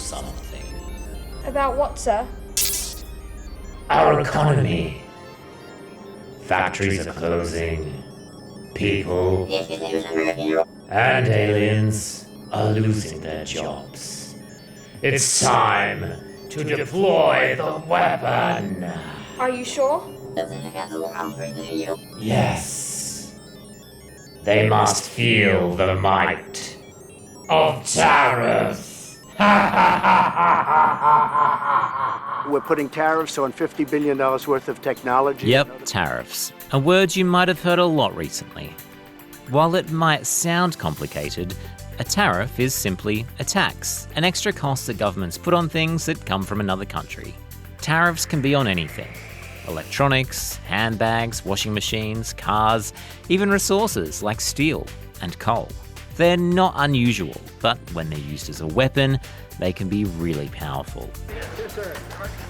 something. About what, sir? Our economy. Factories are closing. People and aliens are losing their jobs. It's time to deploy the weapon. Are you sure? Yes. They must feel the might of tariffs. We're putting tariffs on $50 billion worth of technology. Yep, tariffs. A word you might have heard a lot recently. While it might sound complicated, a tariff is simply a tax, an extra cost that governments put on things that come from another country. Tariffs can be on anything. Electronics, handbags, washing machines, cars, even resources like steel and coal. They're not unusual, but when they're used as a weapon, they can be really powerful.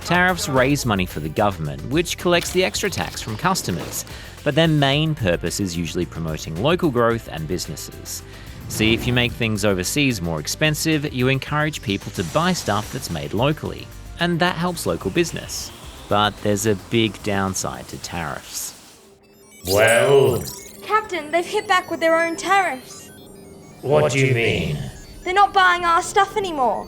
Tariffs raise money for the government, which collects the extra tax from customers, but their main purpose is usually promoting local growth and businesses. See, if you make things overseas more expensive, you encourage people to buy stuff that's made locally, and that helps local business. But there's a big downside to tariffs. Well, Captain, they've hit back with their own tariffs. what do you mean? They're not buying our stuff anymore.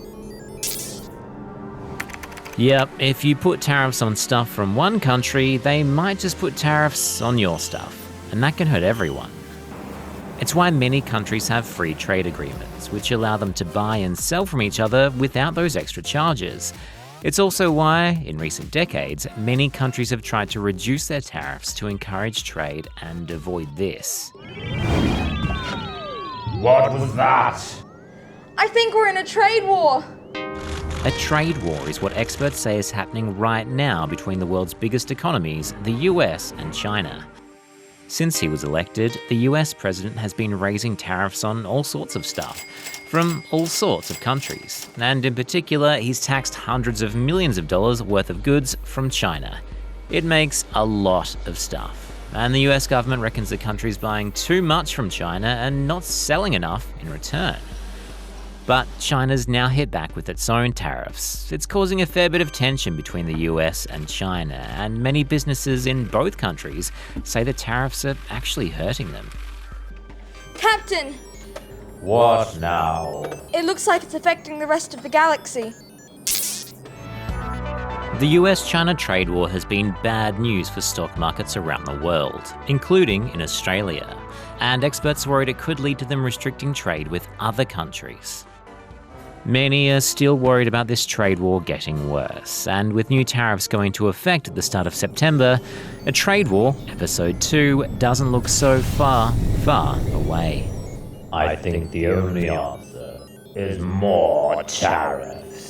Yep, if you put tariffs on stuff from one country, they might just put tariffs on your stuff, and that can hurt everyone. It's why many countries have free trade agreements, which allow them to buy and sell from each other without those extra charges. It's also why, in recent decades, many countries have tried to reduce their tariffs to encourage trade and avoid this. What was that? I think we're in a trade war. A trade war is what experts say is happening right now between the world's biggest economies, the US and China. Since he was elected, the US president has been raising tariffs on all sorts of stuff, from all sorts of countries. And in particular, he's taxed hundreds of millions of dollars worth of goods from China. It makes a lot of stuff. And the US government reckons the country's buying too much from China and not selling enough in return. But China's now hit back with its own tariffs. It's causing a fair bit of tension between the US and China, and many businesses in both countries say the tariffs are actually hurting them. Captain, What now? it looks like it's affecting the rest of the galaxy. The US-China trade war has been bad news for stock markets around the world, including in Australia, and experts worried it could lead to them restricting trade with other countries. Many are still worried about this trade war getting worse, and with new tariffs going into effect at the start of September, a trade war, episode 2, doesn't look so far, far away. I think the only answer is more tariffs.